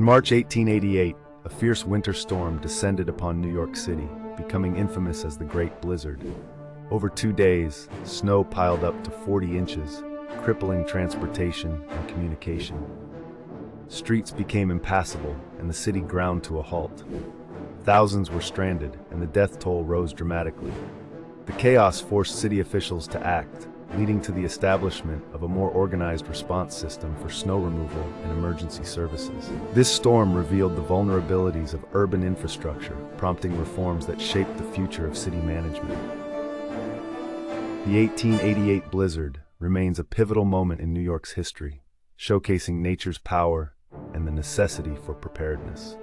March 1888, a fierce winter storm descended upon New York City, becoming infamous as the Great Blizzard. Over 2 days, snow piled up to 40 inches, crippling transportation and communication. Streets became impassable, and the city ground to a halt. Thousands were stranded, and the death toll rose dramatically. The chaos forced city officials to act, leading to the establishment of a more organized response system for snow removal and emergency services. This storm revealed the vulnerabilities of urban infrastructure, prompting reforms that shaped the future of city management. The 1888 blizzard remains a pivotal moment in New York's history, showcasing nature's power and the necessity for preparedness.